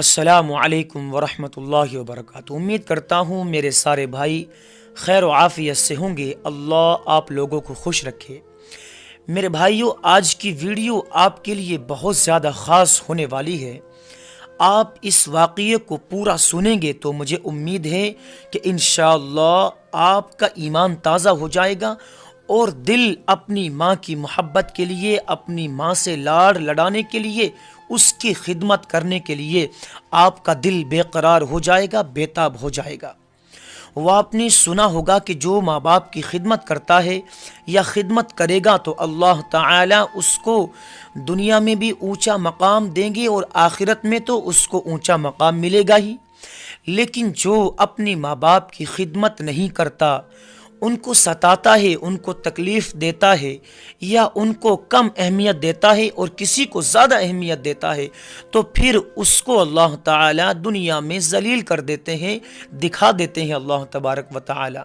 السلام علیکم ورحمۃ اللہ وبرکاتہ۔ امید کرتا ہوں میرے سارے بھائی خیر و عافیت سے ہوں گے۔ اللہ آپ لوگوں کو خوش رکھے۔ میرے بھائیوں، آج کی ویڈیو آپ کے لیے بہت زیادہ خاص ہونے والی ہے۔ آپ اس واقعے کو پورا سنیں گے تو مجھے امید ہے کہ انشاءاللہ آپ کا ایمان تازہ ہو جائے گا اور دل اپنی ماں کی محبت کے لیے، اپنی ماں سے لاڑ لڑانے کے لیے، اس کی خدمت کرنے کے لیے آپ کا دل بے قرار ہو جائے گا، بے تاب ہو جائے گا۔ وہ آپ نے سنا ہوگا کہ جو ماں باپ کی خدمت کرتا ہے یا خدمت کرے گا تو اللہ تعالی اس کو دنیا میں بھی اونچا مقام دیں گے اور آخرت میں تو اس کو اونچا مقام ملے گا ہی۔ لیکن جو اپنی ماں باپ کی خدمت نہیں کرتا، ان کو ستاتا ہے، ان کو تکلیف دیتا ہے یا ان کو کم اہمیت دیتا ہے اور کسی کو زیادہ اہمیت دیتا ہے، تو پھر اس کو اللہ تعالی دنیا میں ذلیل کر دیتے ہیں، دکھا دیتے ہیں اللہ تبارک و تعالی۔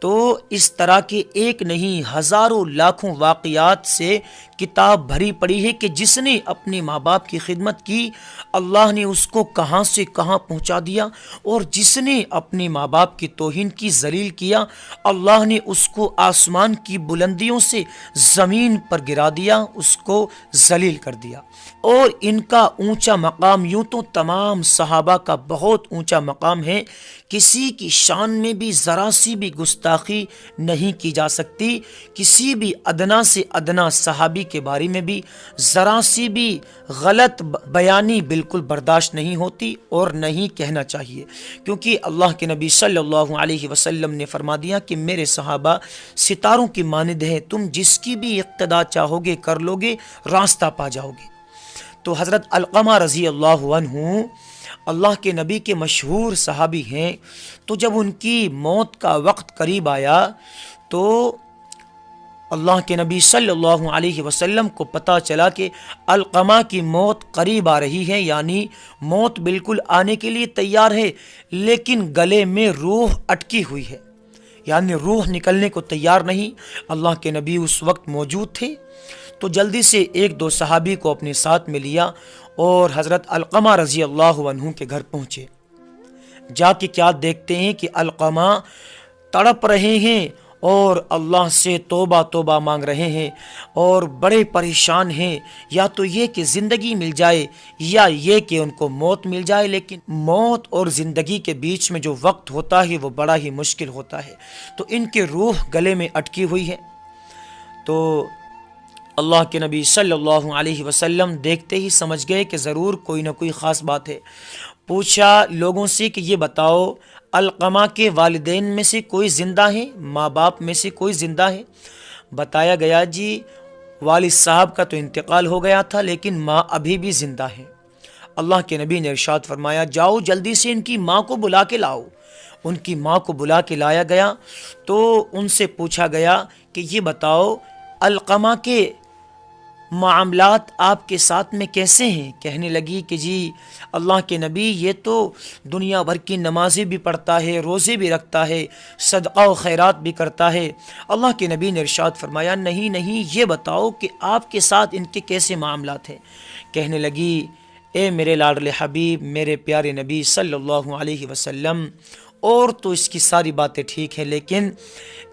تو اس طرح کے ایک نہیں ہزاروں لاکھوں واقعات سے کتاب بھری پڑی ہے کہ جس نے اپنے ماں باپ کی خدمت کی، اللہ نے اس کو کہاں سے کہاں پہنچا دیا، اور جس نے اپنے ماں باپ کی توہین کی، ذلیل کیا، اللہ نے اس کو آسمان کی بلندیوں سے زمین پر گرا دیا، اس کو ذلیل کر دیا۔ اور ان کا اونچا مقام یوں تو تمام صحابہ کا بہت اونچا مقام ہے، کسی کی شان میں بھی ذرا سی بھی گستاخی نہیں کی جا سکتی، کسی بھی ادنا سے ادنا صحابی کے بارے میں بھی ذرا سی بھی غلط بیانی بالکل برداشت نہیں ہوتی اور نہیں کہنا چاہیے، کیونکہ اللہ کے نبی صلی اللہ علیہ وسلم نے فرما دیا کہ میرے صحابہ ستاروں کی مانند ہیں، تم جس کی بھی اقتدا چاہو گے کر لو گے، راستہ پا جاؤ گے۔ تو حضرت علقمہ رضی اللہ عنہ اللہ کے نبی کے مشہور صحابی ہیں، تو جب ان کی موت کا وقت قریب آیا تو اللہ کے نبی صلی اللہ علیہ وسلم کو پتہ چلا کہ علقمہ کی موت قریب آ رہی ہے، یعنی موت بالکل آنے کے لیے تیار ہے، لیکن گلے میں روح اٹکی ہوئی ہے، یعنی روح نکلنے کو تیار نہیں۔ اللہ کے نبی اس وقت موجود تھے، تو جلدی سے ایک دو صحابی کو اپنے ساتھ میں لیا اور حضرت علقمہ رضی اللہ عنہ کے گھر پہنچے۔ جا کے کیا دیکھتے ہیں کہ علقمہ تڑپ رہے ہیں اور اللہ سے توبہ توبہ مانگ رہے ہیں اور بڑے پریشان ہیں، یا تو یہ کہ زندگی مل جائے یا یہ کہ ان کو موت مل جائے، لیکن موت اور زندگی کے بیچ میں جو وقت ہوتا ہے وہ بڑا ہی مشکل ہوتا ہے، تو ان کے روح گلے میں اٹکی ہوئی ہے۔ تو اللہ کے نبی صلی اللہ علیہ وسلم دیکھتے ہی سمجھ گئے کہ ضرور کوئی نہ کوئی خاص بات ہے۔ پوچھا لوگوں سے کہ یہ بتاؤ علقمہ کے والدین میں سے کوئی زندہ ہے، ماں باپ میں سے کوئی زندہ ہے؟ بتایا گیا جی والد صاحب کا تو انتقال ہو گیا تھا لیکن ماں ابھی بھی زندہ ہے۔ اللہ کے نبی نے ارشاد فرمایا جاؤ جلدی سے ان کی ماں کو بلا کے لاؤ۔ ان کی ماں کو بلا کے لایا گیا تو ان سے پوچھا گیا کہ یہ بتاؤ علقمہ کے معاملات آپ کے ساتھ میں کیسے ہیں؟ کہنے لگی کہ جی اللہ کے نبی یہ تو دنیا بھر کی نمازیں بھی پڑھتا ہے، روزے بھی رکھتا ہے، صدقہ و خیرات بھی کرتا ہے۔ اللہ کے نبی نے ارشاد فرمایا نہیں یہ بتاؤ کہ آپ کے ساتھ ان کے کیسے معاملات ہیں؟ کہنے لگی اے میرے لاڈلے حبیب، میرے پیارے نبی صلی اللہ علیہ وسلم، اور تو اس کی ساری باتیں ٹھیک ہیں لیکن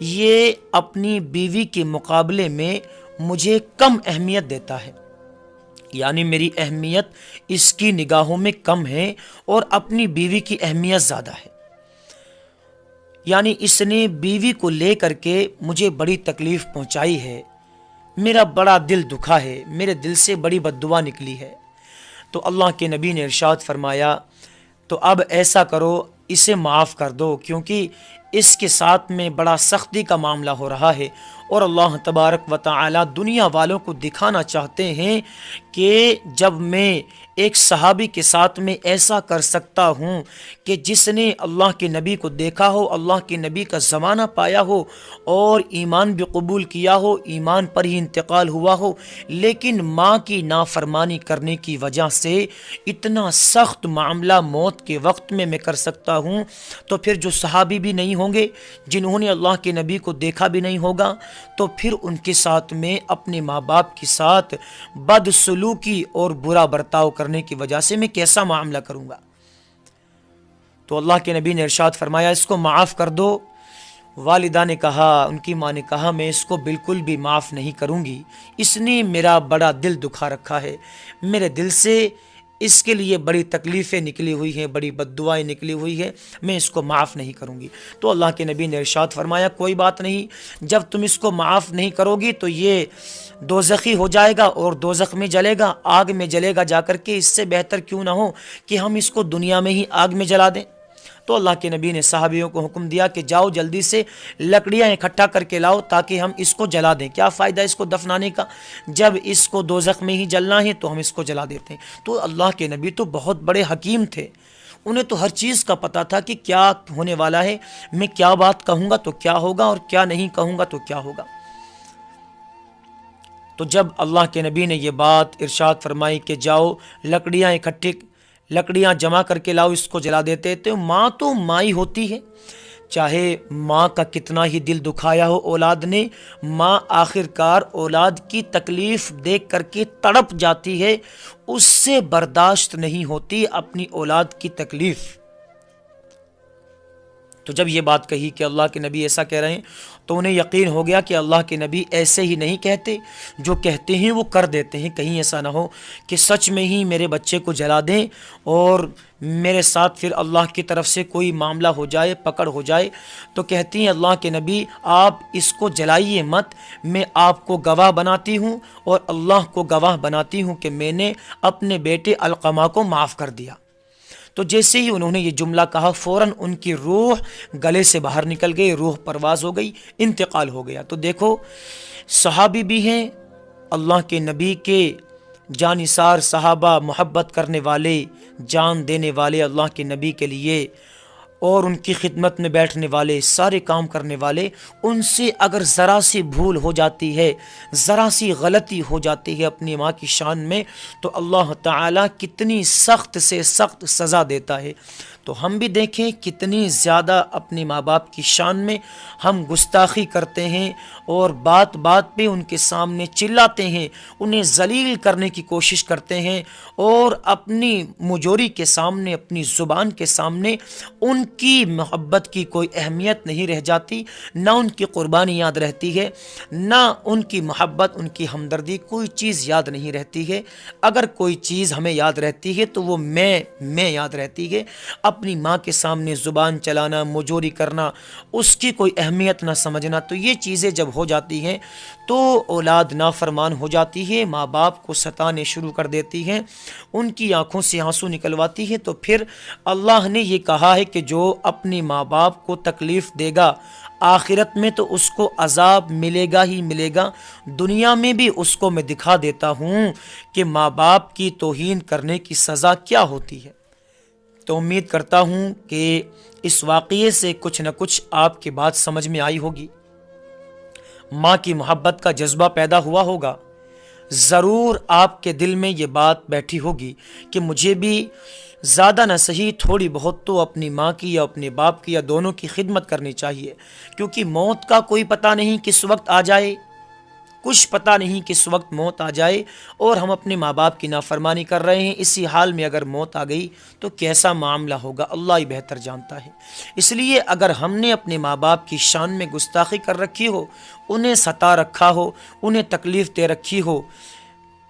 یہ اپنی بیوی کے مقابلے میں مجھے کم اہمیت دیتا ہے، یعنی میری اہمیت اس کی نگاہوں میں کم ہے اور اپنی بیوی کی اہمیت زیادہ ہے، یعنی اس نے بیوی کو لے کر کے مجھے بڑی تکلیف پہنچائی ہے، میرا بڑا دل دکھا ہے، میرے دل سے بڑی بد دعا نکلی ہے۔ تو اللہ کے نبی نے ارشاد فرمایا تو اب ایسا کرو اسے معاف کر دو، کیونکہ اس کے ساتھ میں بڑا سختی کا معاملہ ہو رہا ہے، اور اللہ تبارک و تعالی دنیا والوں کو دکھانا چاہتے ہیں کہ جب میں ایک صحابی کے ساتھ میں ایسا کر سکتا ہوں کہ جس نے اللہ کے نبی کو دیکھا ہو، اللہ کے نبی کا زمانہ پایا ہو اور ایمان بھی قبول کیا ہو، ایمان پر ہی انتقال ہوا ہو، لیکن ماں کی نافرمانی کرنے کی وجہ سے اتنا سخت معاملہ موت کے وقت میں کر سکتا हूँ तो फिर जो सहाबी भी नहीं होंगे, जिन्होंने अल्लाह के नबी को देखा भी नहीं होगा, तो फिर उनके साथ में अपने माँ बाप के साथ बदसलूकी और बुरा बर्ताव करने की वजह से मैं कैसा मामला करूँगा। तो अल्लाह के नबी ने इरशाद फरमाया, इसको माफ़ कर दो। वालिदा ने कहा, उनकी माँ ने कहा, मैं इसको बिल्कुल भी माफ़ नहीं करूँगी, इसने मेरा बड़ा दिल दुखा रखा है, मेरे दिल से इसके लिए बड़ी तकलीफ़ें निकली हुई हैं, बड़ी बद्दुआएं निकली हुई है, मैं इसको माफ़ नहीं करूँगी। तो अल्लाह के नबी ने इरशाद फरमाया, कोई बात नहीं, जब तुम इसको माफ़ नहीं करोगी तो ये दोज़खी हो जाएगा और दोज़ख में जलेगा, आग में जलेगा जाकर के। इससे बेहतर क्यों ना हो कि हम इसको दुनिया में ही आग में जला दें। तो अल्लाह के नबी ने सहाबियों को हुक्म दिया कि जाओ जल्दी से लकड़ियाँ इकट्ठा करके लाओ ताकि हम इसको जला दें। क्या फ़ायदा इसको दफनाने का, जब इसको दोज़ख में ही जलना है तो हम इसको जला देते हैं। तो अल्लाह के नबी तो बहुत बड़े हकीम थे, उन्हें तो हर चीज़ का पता था कि क्या होने वाला है, मैं क्या बात कहूँगा तो क्या होगा और क्या नहीं कहूँगा तो क्या होगा। तो जब अल्लाह के नबी ने ये बात इरशाद फरमाई कि जाओ लकड़ियाँ जमा करके लाओ, इसको जला देते, तो माँ तो माँ ही होती है। चाहे माँ का कितना ही दिल दुखाया हो औलाद ने, माँ आखिरकार औलाद की तकलीफ़ देख करके तड़प जाती है, उससे बर्दाश्त नहीं होती अपनी औलाद की तकलीफ़। तो जब ये बात कही कि अल्लाह के नबी ऐसा कह रहे हैं, तो उन्हें यकीन हो गया कि अल्लाह के नबी ऐसे ही नहीं कहते, जो कहते हैं वो कर देते हैं। कहीं ऐसा ना हो कि सच में ही मेरे बच्चे को जला दें और मेरे साथ फिर अल्लाह की तरफ से कोई मामला हो जाए, पकड़ हो जाए। तो कहती हैं अल्लाह के नबी, आप इसको जलाइए मत, मैं आपको गवाह बनाती हूँ और अल्लाह को गवाह बनाती हूँ कि मैंने अपने बेटे अलक़मा को माफ़ कर दिया। तो जैसे ही उन्होंने ये जुमला कहा, फ़ौरन उनकी रूह गले से बाहर निकल गई, रूह परवाज़ हो गई, इंतकाल हो गया। तो देखो, सहाबी भी हैं, अल्लाह के नबी के जानिसार सहाबा, मोहब्बत करने वाले, जान देने वाले अल्लाह के नबी के लिए और उनकी खिदमत में बैठने वाले, सारे काम करने वाले, उनसे अगर ज़रा सी भूल हो जाती है, ज़रा सी गलती हो जाती है अपनी माँ की शान में, तो अल्लाह ताला कितनी सख्त से सख्त सज़ा देता है। तो हम भी देखें कितनी ज़्यादा अपने माँ बाप की शान में हम गुस्ताखी करते हैं और बात बात पे उनके सामने चिल्लाते हैं, उन्हें ज़लील करने की कोशिश करते हैं और अपनी मुजोरी के सामने, अपनी ज़ुबान के सामने उनकी मोहब्बत की कोई अहमियत नहीं रह जाती, ना उनकी क़ुरबानी याद रहती है, ना उनकी मोहब्बत, उनकी हमदर्दी, कोई चीज़ याद नहीं रहती है। अगर कोई चीज़ हमें याद रहती है तो वो मैं याद रहती है। अपनी माँ के सामने ज़ुबान चलाना, मुजोरी करना, उसकी कोई अहमियत ना समझना, तो ये चीज़ें जब हो जाती हैं तो औलाद नाफरमान हो जाती है, माँ बाप को सताने शुरू कर देती हैं, उनकी आँखों से आंसू निकलवाती है। तो फिर अल्लाह ने ये कहा है कि जो अपने माँ बाप को तकलीफ़ देगा, आखिरत में तो उसको अज़ाब मिलेगा ही मिलेगा, दुनिया में भी उसको मैं दिखा देता हूँ कि माँ बाप की तौहीन करने की सज़ा क्या होती है। तो उम्मीद करता हूँ कि इस वाक़ये से कुछ न कुछ आपकी बात समझ में आई होगी, माँ की मोहब्बत का जज्बा पैदा हुआ होगा। ज़रूर आपके दिल में ये बात बैठी होगी कि मुझे भी ज़्यादा न सही थोड़ी बहुत तो अपनी माँ की या अपने बाप की या दोनों की खिदमत करनी चाहिए, क्योंकि मौत का कोई पता नहीं किस वक्त आ जाए, कुछ पता नहीं किस वक्त मौत आ जाए और हम अपने माँ बाप की नाफरमानी कर रहे हैं। इसी हाल में अगर मौत आ गई तो कैसा मामला होगा, अल्लाह ही बेहतर जानता है। इसलिए अगर हमने अपने माँ बाप की शान में गुस्ताखी कर रखी हो, उन्हें सता रखा हो, उन्हें तकलीफ़ दे रखी हो,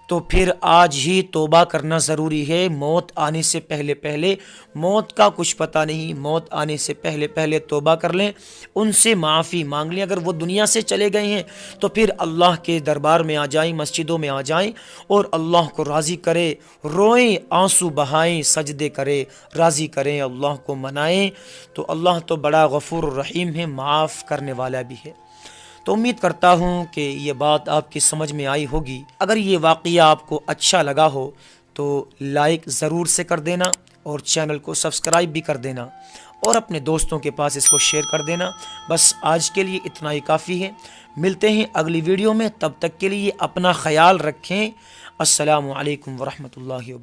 तो फिर आज ही तौबा करना ज़रूरी है। मौत आने से पहले पहले, मौत का कुछ पता नहीं, मौत आने से पहले पहले तौबा कर लें, उनसे माफ़ी मांग लें। अगर वो दुनिया से चले गए हैं तो फिर अल्लाह के दरबार में आ जाएं, मस्जिदों में आ जाएं और अल्लाह को राज़ी करें, रोएं, आंसू बहाएं, सजदे करें, राज़ी करें, अल्लाह को मनाएं। तो अल्लाह तो बड़ा गफ़ूर रहीम है, माफ़ करने वाला भी है। तो उम्मीद करता हूँ कि ये बात आपकी समझ में आई होगी। अगर ये वाक़या आपको अच्छा लगा हो तो लाइक ज़रूर से कर देना और चैनल को सब्सक्राइब भी कर देना और अपने दोस्तों के पास इसको शेयर कर देना। बस आज के लिए इतना ही काफ़ी है। मिलते हैं अगली वीडियो में, तब तक के लिए अपना ख्याल रखें। अस्सलामु अलैकुम वरहमतुल्लाहि वबरकातुहू।